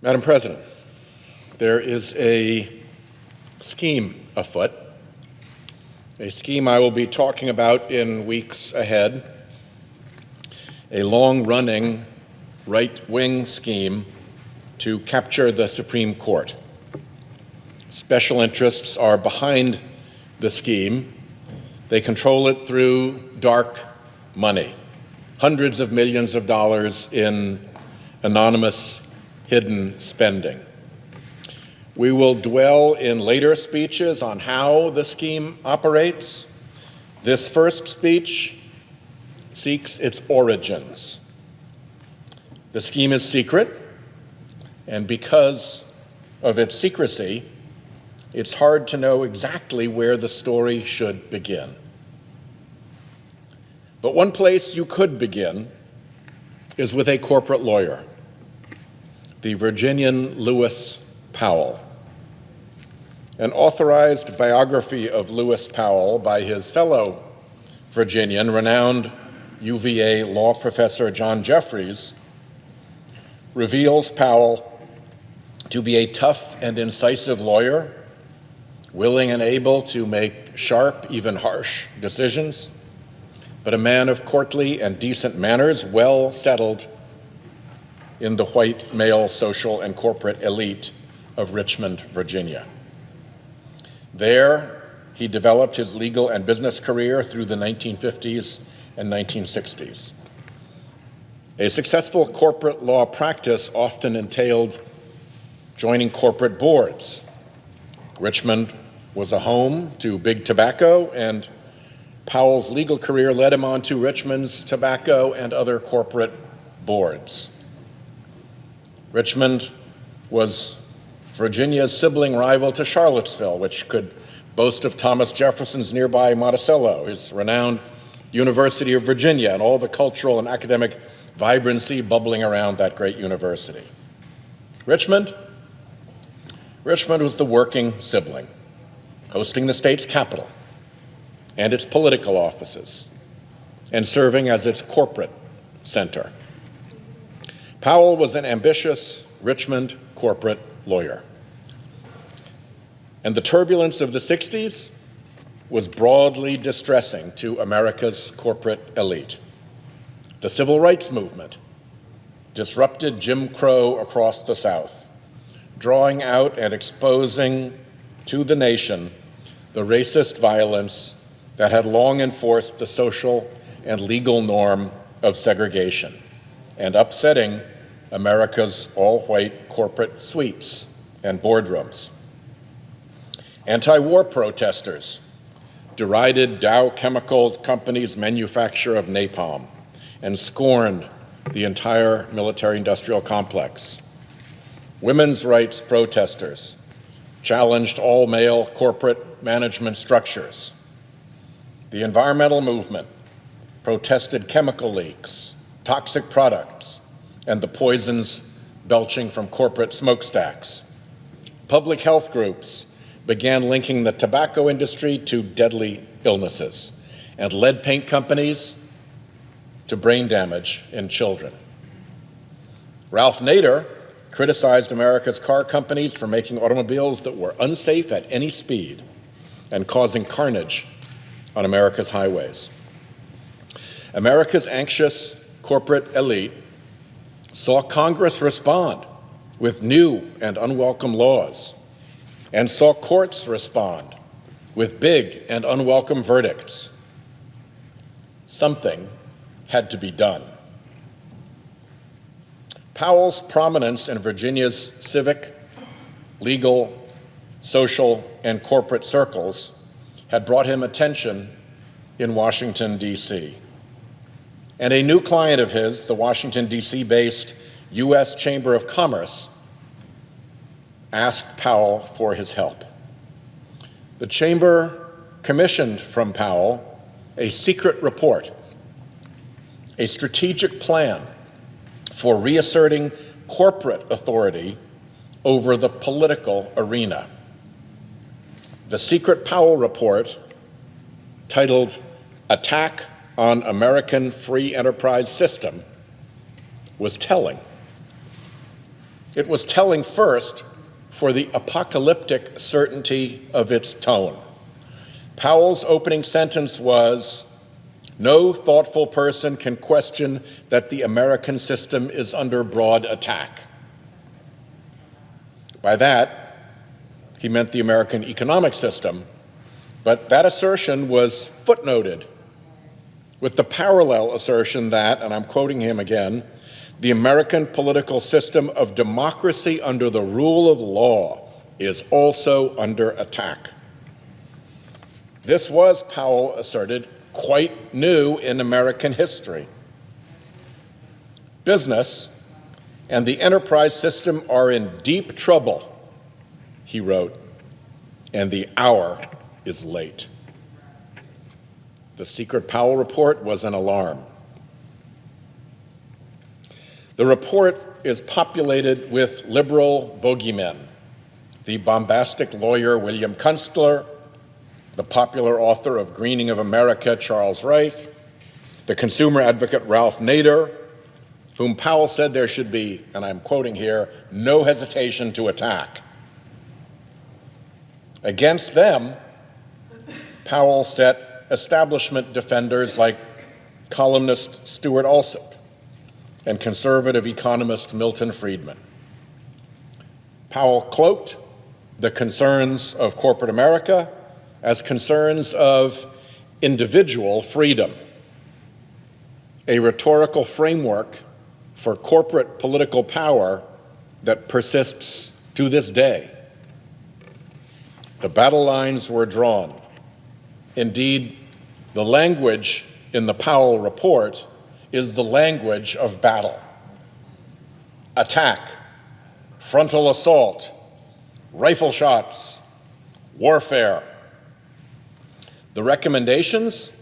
Madam President, there is a scheme afoot, a scheme I will be talking about in weeks ahead, a long-running right-wing scheme to capture the Supreme Court. Special interests are behind the scheme. They control it through dark money, hundreds of millions of dollars in anonymous hidden spending. We will dwell in later speeches on how the scheme operates. This first speech seeks its origins. The scheme is secret, and because of its secrecy, it's hard to know exactly where the story should begin. But one place you could begin is with a corporate lawyer, the Virginian Lewis Powell. An authorized biography of Lewis Powell by his fellow Virginian, renowned UVA law professor John Jeffries, reveals Powell to be a tough and incisive lawyer, willing and able to make sharp, even harsh decisions, but a man of courtly and decent manners, well settled in the white male social and corporate elite of Richmond, Virginia. There, he developed his legal and business career through the 1950s and 1960s. A successful corporate law practice often entailed joining corporate boards. Richmond was a home to big tobacco, and Powell's legal career led him on to Richmond's tobacco and other corporate boards. Richmond was Virginia's sibling rival to Charlottesville, which could boast of Thomas Jefferson's nearby Monticello, his renowned University of Virginia, and all the cultural and academic vibrancy bubbling around that great university. Richmond was the working sibling, hosting the state's capital and its political offices, and serving as its corporate center. Powell was an ambitious Richmond corporate lawyer. And the turbulence of the 60s was broadly distressing to America's corporate elite. The civil rights movement disrupted Jim Crow across the South, drawing out and exposing to the nation the racist violence that had long enforced the social and legal norm of segregation and upsetting America's all-white corporate suites and boardrooms. Anti-war protesters derided Dow Chemical Company's manufacture of napalm and scorned the entire military-industrial complex. Women's rights protesters challenged all-male corporate management structures. The environmental movement protested chemical leaks, toxic products, and the poisons belching from corporate smokestacks. Public health groups began linking the tobacco industry to deadly illnesses and lead paint companies to brain damage in children. Ralph Nader criticized America's car companies for making automobiles that were unsafe at any speed and causing carnage on America's highways. America's anxious corporate elite saw Congress respond with new and unwelcome laws, and saw courts respond with big and unwelcome verdicts. Something had to be done. Powell's prominence in Virginia's civic, legal, social, and corporate circles had brought him attention in Washington, D.C. And a new client of his, the Washington, D.C.-based U.S. Chamber of Commerce, asked Powell for his help. The Chamber commissioned from Powell a secret report, a strategic plan for reasserting corporate authority over the political arena. The secret Powell report, titled Attack on American Free Enterprise System, was telling. It was telling first for the apocalyptic certainty of its tone. Powell's opening sentence was, "No thoughtful person can question that the American system is under broad attack." By that, he meant the American economic system, but that assertion was footnoted with the parallel assertion that, and I'm quoting him again, "the American political system of democracy under the rule of law is also under attack." This was, Powell asserted, quite new in American history. Business and the enterprise system are in deep trouble, he wrote, and the hour is late. The secret Powell report was an alarm. The report is populated with liberal bogeymen: the bombastic lawyer William Kunstler, the popular author of Greening of America, Charles Reich, the consumer advocate Ralph Nader, whom Powell said there should be, and I'm quoting here, "no hesitation to attack." Against them, Powell set establishment defenders like columnist Stuart Alsop and conservative economist Milton Friedman. Powell cloaked the concerns of corporate America as concerns of individual freedom, a rhetorical framework for corporate political power that persists to this day. The battle lines were drawn. Indeed, the language in the Powell report is the language of battle. Attack, frontal assault, rifle shots, warfare. The recommendations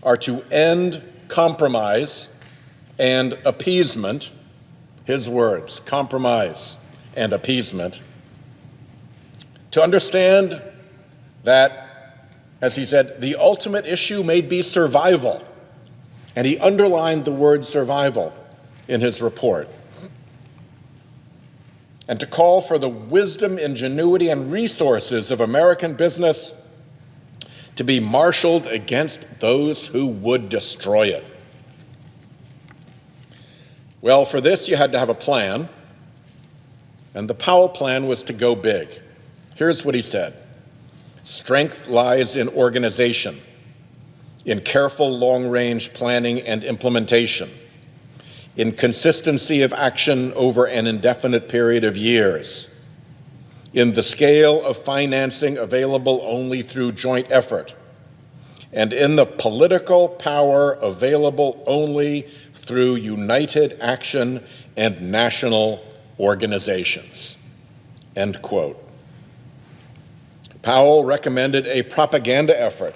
are to end compromise and appeasement, his words, compromise and appeasement, to understand that, as he said, the ultimate issue may be survival, and he underlined the word survival in his report, and to call for the wisdom, ingenuity, and resources of American business to be marshaled against those who would destroy it. Well, for this, you had to have a plan, and the Powell plan was to go big. Here's what he said: "Strength lies in organization, in careful long-range planning and implementation, in consistency of action over an indefinite period of years, in the scale of financing available only through joint effort, and in the political power available only through united action and national organizations." End quote. Powell recommended a propaganda effort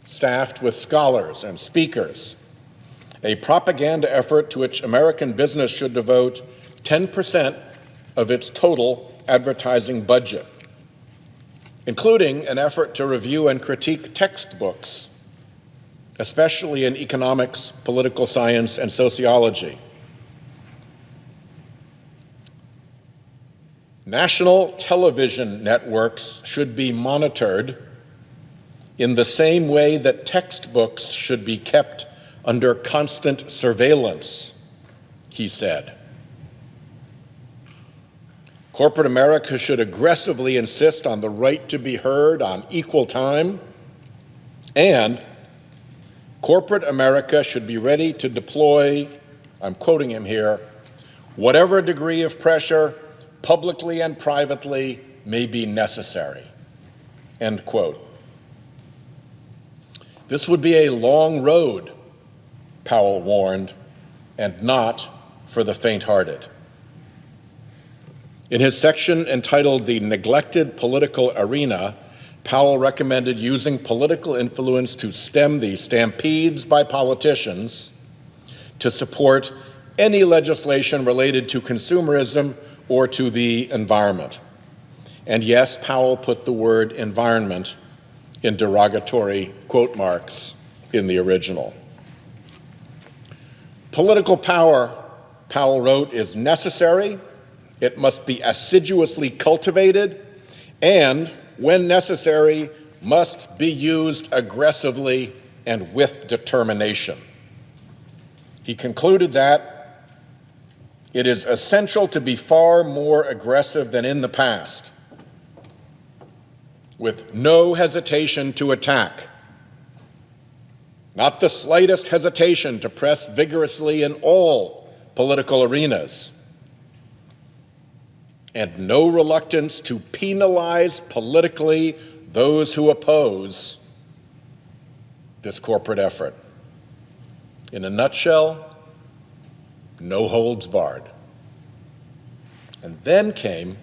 staffed with scholars and speakers, a propaganda effort to which American business should devote 10% of its total advertising budget, including an effort to review and critique textbooks, especially in economics, political science, and sociology. National television networks should be monitored in the same way that textbooks should be kept under constant surveillance, he said. Corporate America should aggressively insist on the right to be heard on equal time, and corporate America should be ready to deploy, I'm quoting him here, "whatever degree of pressure, publicly and privately, may be necessary." End quote. This would be a long road, Powell warned, and not for the faint-hearted. In his section entitled "The Neglected Political Arena," Powell recommended using political influence to stem the stampedes by politicians to support any legislation related to consumerism or to the environment. And yes, Powell put the word environment in derogatory quote marks in the original. Political power, Powell wrote, is necessary It must be assiduously cultivated and, when necessary, must be used aggressively and with determination. He concluded that it is essential to be far more aggressive than in the past, with no hesitation to attack, not the slightest hesitation to press vigorously in all political arenas, and no reluctance to penalize politically those who oppose this corporate effort. In a nutshell, no holds barred. And then came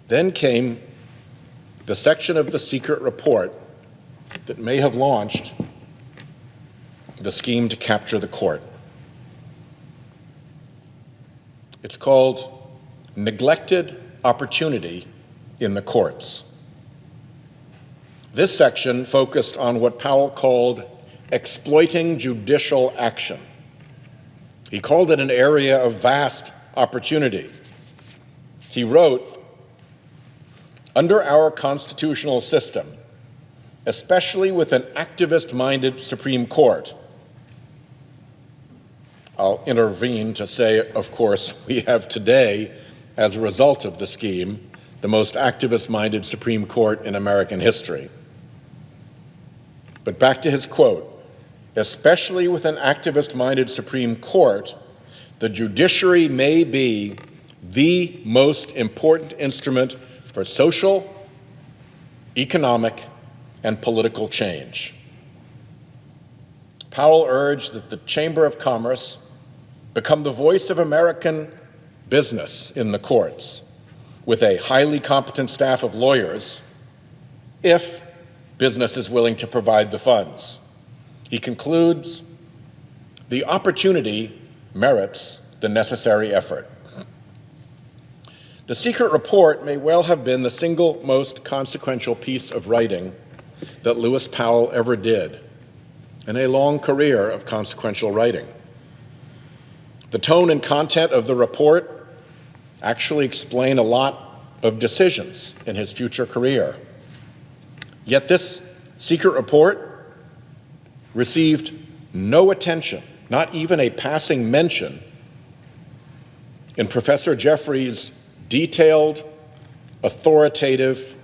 the section of the secret report that may have launched the scheme to capture the court. It's called Neglected Opportunity in the Courts. This section focused on what Powell called exploiting judicial action. He called it an area of vast opportunity. He wrote, "Under our constitutional system, especially with an activist-minded Supreme Court," I'll intervene to say, of course, we have today, as a result of the scheme, the most activist-minded Supreme Court in American history. But back to his quote, "Especially with an activist-minded Supreme Court, the judiciary may be the most important instrument for social, economic, and political change." Powell urged that the Chamber of Commerce become the voice of American business in the courts, with a highly competent staff of lawyers, if business is willing to provide the funds. He concludes, "The opportunity merits the necessary effort." The secret report may well have been the single most consequential piece of writing that Lewis Powell ever did in a long career of consequential writing. The tone and content of the report actually explain a lot of decisions in his future career. Yet this secret report received no attention, not even a passing mention, in Professor Jeffrey's detailed, authoritative,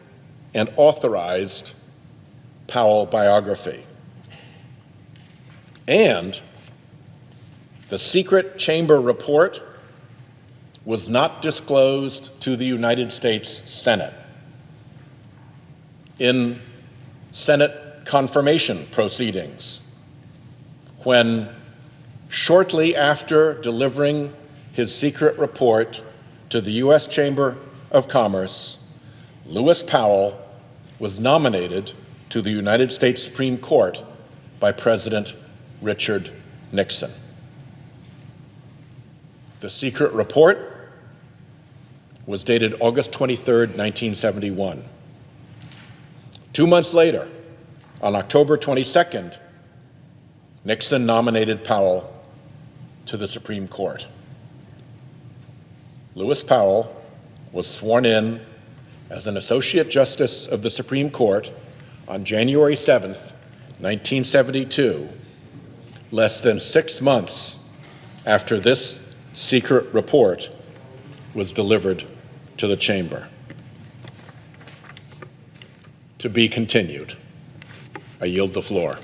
and authorized Powell biography. And the secret chamber report was not disclosed to the United States Senate. In Senate confirmation proceedings, when shortly after delivering his secret report to the U.S. Chamber of Commerce, Lewis Powell was nominated to the United States Supreme Court by President Richard Nixon. The secret report was dated August 23, 1971. 2 months later, on October 22nd, Nixon nominated Powell to the Supreme Court. Lewis Powell was sworn in as an Associate Justice of the Supreme Court on January 7, 1972, less than 6 months after this secret report was delivered to the chamber. To be continued. I yield the floor.